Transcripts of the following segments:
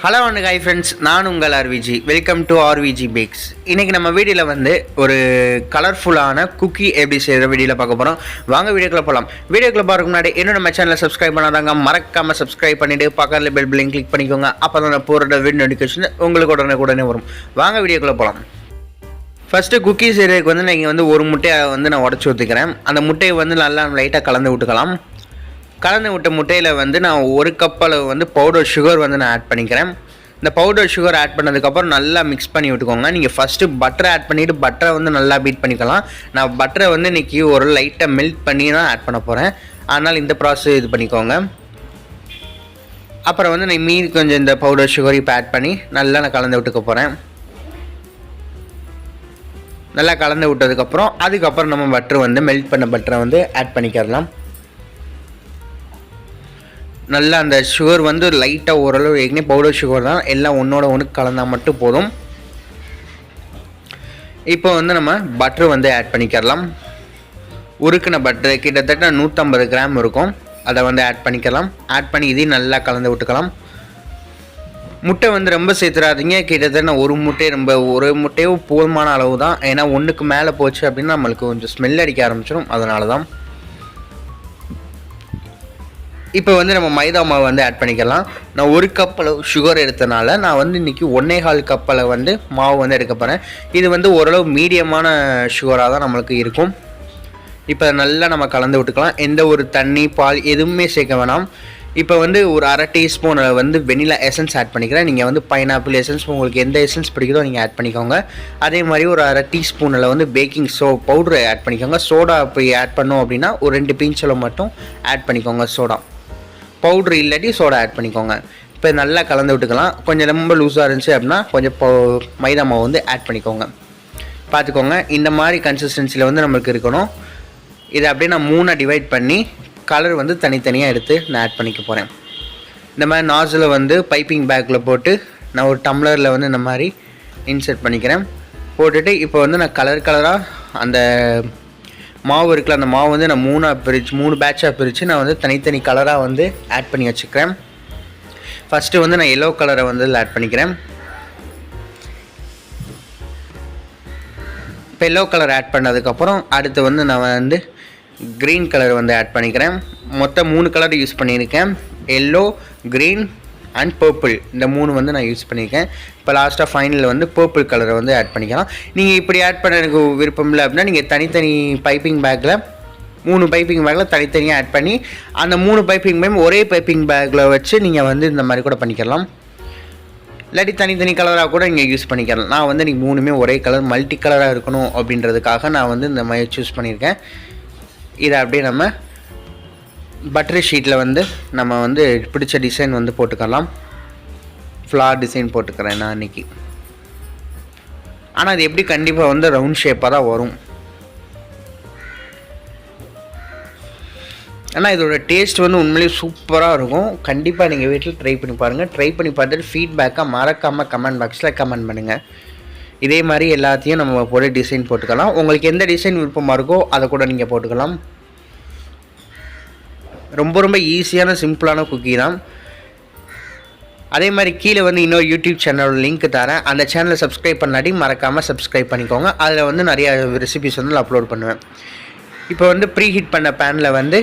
Hello and hi friends, நான் உங்கள் RVG. Welcome to RVG'S. இன்றைக்கி நம்ம வீடியோவில் வந்து ஒரு கலர்ஃபுல்லான குக்கி எப்படி செய்கிற வீடியோவில் பார்க்க போகிறோம். வாங்க வீடியோக்குள்ளே போகலாம். வீடியோக்குள்ளே பார்க்க முன்னாடி இன்னும் நம்ம சேனலை சப்ஸ்கிரைப் பண்ணாதாங்க மறக்காமல் சப்ஸ்கிரைப் பண்ணிவிட்டு பக்கத்தில் பெல் பில்லிங் கிளிக் பண்ணிக்கோங்க. அப்போ தான் நான் போகிற வீடியோ நோட்டிஃபிகேஷன் உங்களுக்கு உடனே வரும். வாங்க வீடியோக்குள்ளே போகலாம். ஃபஸ்ட்டு குக்கி செய்கிறதுக்கு வந்து நீங்கள் வந்து ஒரு முட்டையை வந்து நான் உடச்சி ஊற்றிக்கிறேன். அந்த முட்டையை வந்து நல்லா லைட்டாக கலந்து விட்டுக்கலாம். கலந்து விட்ட முட்டையில் வந்து நான் ஒரு கப் அளவு வந்து பவுடர் சுகர் வந்து நான் ஆட் பண்ணிக்கிறேன். இந்த பவுடர் சுகர் ஆட் பண்ணதுக்கப்புறம் நல்லா மிக்ஸ் பண்ணி விட்டுக்கோங்க. நீங்கள் ஃபஸ்ட்டு பட்டரை ஆட் பண்ணிவிட்டு பட்டரை வந்து நல்லா பீட் பண்ணிக்கலாம். நான் பட்டரை வந்து இன்றைக்கி ஒரு லைட்டாக மெல்ட் பண்ணி தான் ஆட் பண்ண போகிறேன். அதனால் இந்த ப்ராசஸ் இது பண்ணிக்கோங்க. அப்புறம் வந்து நான் மீதி கொஞ்சம் இந்த பவுடர் சுகர் இப்போ ஆட் பண்ணி நல்லா நான் கலந்து விட்டுக்க போகிறேன். நல்லா கலந்து விட்டதுக்கப்புறம் அதுக்கப்புறம் நம்ம பட்டரை வந்து மெல்ட் பண்ண பட்டரை வந்து ஆட் பண்ணிக்கிறலாம். நல்லா அந்த சுகர் வந்து லைட்டாக ஓரளவு ஏற்கனவே பவுடர் சுகர் தான், எல்லாம் ஒன்றோட ஒன்று கலந்தால் மட்டும் போதும். இப்போ வந்து நம்ம பட்டர் வந்து ஆட் பண்ணிக்கலாம். உருக்கின பட்டர் கிட்டத்தட்ட 150 கிராம் இருக்கும். அதை வந்து ஆட் பண்ணிக்கலாம். ஆட் பண்ணி இதையும் நல்லா கலந்து விட்டுக்கலாம். முட்டை வந்து ரொம்ப சேர்த்துறாதீங்க. கிட்டத்தட்ட ஒரு முட்டையோ போதுமான அளவு தான். ஏன்னா ஒன்றுக்கு மேலே போச்சு அப்படின்னா நம்மளுக்கு கொஞ்சம் ஸ்மெல் அடிக்க ஆரம்பிச்சிடும். அதனால தான். இப்போ வந்து நம்ம மைதா மாவு வந்து ஆட் பண்ணிக்கலாம். நான் ஒரு கப் அளவு சுகர் எடுத்தனால நான் வந்து இன்றைக்கி 1.25 கப் அளவு வந்து மாவு வந்து எடுக்க போகிறேன். இது வந்து ஓரளவு மீடியமான சுகராக தான் நம்மளுக்கு இருக்கும். இப்போ நல்லா நம்ம கலந்து விட்டுக்கலாம். எந்த ஒரு தண்ணி பால் எதுவுமே சேர்க்க வேணாம். இப்போ வந்து ஒரு அரை டீஸ்பூன் வந்து வெனிலா எசன்ஸ் ஆட் பண்ணிக்கிறேன். நீங்கள் வந்து பைனாப்பிள் எசன்ஸ் உங்களுக்கு எந்த எசன்ஸ் பிடிக்குதோ நீங்கள் ஆட் பண்ணிக்கோங்க. அதே மாதிரி ஒரு அரை டீஸ்பூனில் வந்து பேக்கிங் பவுடர் ஆட் பண்ணிக்கோங்க. சோடா இப்படி ஆட் பண்ணோம் அப்படின்னா ஒரு 2 பிஞ்சில் மட்டும் ஆட் பண்ணிக்கோங்க. சோடா பவுட்ரு இல்லாட்டி சோடா ஆட் பண்ணிக்கோங்க. இப்போ நல்லா கலந்து விட்டுக்கலாம். கொஞ்சம் ரொம்ப லூஸாக இருந்துச்சு அப்படின்னா கொஞ்சம் மைதா மாவு வந்து ஆட் பண்ணிக்கோங்க. பார்த்துக்கோங்க, இந்த மாதிரி கன்சிஸ்டன்சியில் வந்து நம்மளுக்கு இருக்கணும். இதை அப்படியே நான் 3 டிவைட் பண்ணி கலர் வந்து தனித்தனியாக எடுத்து நான் ஆட் பண்ணிக்க போகிறேன். இந்த மாதிரி நாசில் வந்து பைப்பிங் பேக்கில் போட்டு நான் ஒரு டம்ளரில் வந்து இந்த மாதிரி இன்சர்ட் பண்ணிக்கிறேன். போட்டுட்டு இப்போ வந்து நான் கலராக அந்த மாவு இருக்குல்ல, அந்த மாவு வந்து நான் 3 பேட்சாக பிரித்து நான் வந்து தனித்தனி கலராக வந்து ஆட் பண்ணி வச்சுக்கிறேன். ஃபஸ்ட்டு வந்து நான் எல்லோ கலரை வந்து ஆட் பண்ணிக்கிறேன். இப்போ எல்லோ கலர் ஆட் பண்ணதுக்கப்புறம் அடுத்து வந்து நான் வந்து க்ரீன் கலர் வந்து ஆட் பண்ணிக்கிறேன். மொத்தம் 3 கலர் யூஸ் பண்ணியிருக்கேன். எல்லோ, க்ரீன் அண்ட் பர்பிள், இந்த 3 வந்து நான் யூஸ் பண்ணியிருக்கேன். இப்போ லாஸ்ட்டாக ஃபைனலில் வந்து பர்பிள் கலரை வந்து ஆட் பண்ணிக்கலாம். நீங்கள் இப்படி ஆட் பண்ண எனக்கு விருப்பம் இல்லை அப்படின்னா நீங்கள் தனித்தனி பைப்பிங் பேக்கில் 3 பைப்பிங் பேக்கில் தனித்தனியாக ஆட் பண்ணி அந்த 3 பைப்பிங் பேக் ஒரே பைப்பிங் பேக்கில் வச்சு நீங்கள் வந்து இந்த மாதிரி கூட பண்ணிக்கலாம். இல்லாட்டி தனித்தனி கலராக கூட நீங்கள் யூஸ் பண்ணிக்கலாம். நான் வந்து நீங்கள் 3மே ஒரே கலர் மல்டி கலராக இருக்கணும் அப்படின்றதுக்காக நான் வந்து இந்த மாதிரி சூஸ் பண்ணியிருக்கேன். இதை அப்படியே நம்ம பட்டர் ஷீட்டில் வந்து நம்ம வந்து பிடிச்ச டிசைன் வந்து போட்டுக்கலாம். ஃப்ளார் டிசைன் போட்டுக்கிறேன் நான் இன்றைக்கி. ஆனால் அது எப்படி கண்டிப்பாக வந்து ரவுண்ட் ஷேப்பாக தான் வரும். ஆனால் இதோட டேஸ்ட் வந்து உண்மையிலேயே சூப்பராக இருக்கும். கண்டிப்பாக நீங்கள் வீட்டில் ட்ரை பண்ணி பாருங்கள். ட்ரை பண்ணி பார்த்துட்டு ஃபீட்பேக்காக மறக்காமல் கமெண்ட் பாக்ஸில் கமெண்ட் பண்ணுங்கள். இதே மாதிரி எல்லாத்தையும் நம்ம போட்டு டிசைன் போட்டுக்கலாம். உங்களுக்கு எந்த டிசைன் விருப்பமாக இருக்கோ அதை கூட நீங்கள் போட்டுக்கலாம். ரொம்ப ஈஸியான சிம்பிளான குக்கி தான். அதே மாதிரி கீழே வந்து இன்னொரு யூடியூப் சேனலோட லிங்க் தரேன். அந்த சேனலை சப்ஸ்கிரைப் பண்ணாட்டி மறக்காமல் சப்ஸ்கிரைப் பண்ணிக்கோங்க. அதில் வந்து நிறையா ரெசிபிஸ் வந்து நான் அப்லோட் பண்ணுவேன். இப்போ வந்து ப்ரீ ஹீட் பண்ண பேனில் வந்து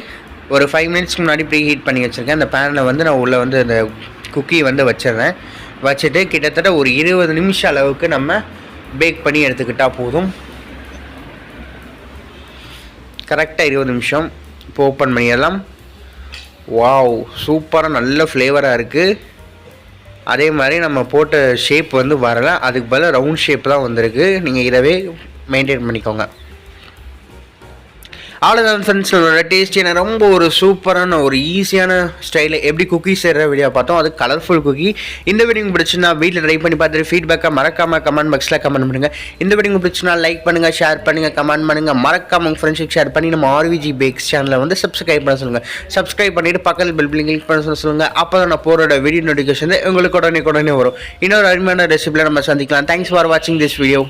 ஒரு 5 மினிட்ஸ்க்கு முன்னாடி ப்ரீ ஹீட் பண்ணி வச்சுருக்கேன். அந்த பேனில் வந்து நான் உள்ளே வந்து அந்த குக்கி வந்து வச்சிடுறேன். வச்சுட்டு கிட்டத்தட்ட ஒரு 20 நிமிஷம் அளவுக்கு நம்ம பேக் பண்ணி எடுத்துக்கிட்டால் போதும். கரெக்டாக 20 நிமிஷம். இப்போ ஓப்பன் பண்ணிடலாம். வாவ், சூப்பராக நல்ல ஃப்ளேவராக இருக்குது. அதே மாதிரி நம்ம போட்ட ஷேப் வந்து வரலை, அதுக்கு பதிலாக ரவுண்ட் ஷேப் தான் வந்திருக்கு. நீங்கள் இதவே மெயின்டைன் பண்ணிக்கோங்க. அவ்வளோதான் ஃப்ரெண்ட்ஸ், நம்மளோட டேஸ்டியான ரொம்ப ஒரு சூப்பரான ஒரு ஈஸியான ஸ்டைலில் எப்படி குக்கி செய்கிற வீடியோ பார்த்தோம். அது கலர்ஃபுல் குக்கி. இந்த வீடியோ பிடிச்சுன்னா வீட்டில் ட்ரை பண்ணி பார்த்துட்டு ஃபீட்பேக்காக மறக்காமல் கமெண்ட் பாக்ஸில் கமெண்ட் பண்ணுங்கள். இந்த வீடியோ பிடிச்சுன்னா லைக் பண்ணுங்கள், ஷேர் பண்ணுங்கள், கமெண்ட் பண்ணுங்கள். மறக்காமல் உங்கள் ஃப்ரெண்ட்ஸுக்கு ஷேர் பண்ணி நம்ம RVG'S சேனலை வந்து சப்ஸ்கிரைப் பண்ண சொல்லுங்கள். சப்ஸ்கிரைப் பண்ணிவிட்டு பக்கத்தில் பெல் பில்லிங் கிளிக் பண்ண சொல்லுங்கள். அப்போ தான் நான் போகிற வீடியோ நோட்டிஃபிகேஷன் உங்களுக்கு உடனே வரும். இன்னொரு அருமையான ரெசிபியில் நம்ம சந்திக்கலாம். தேங்க்ஸ் ஃபார் வாட்சிங் திஸ் வீடியோ.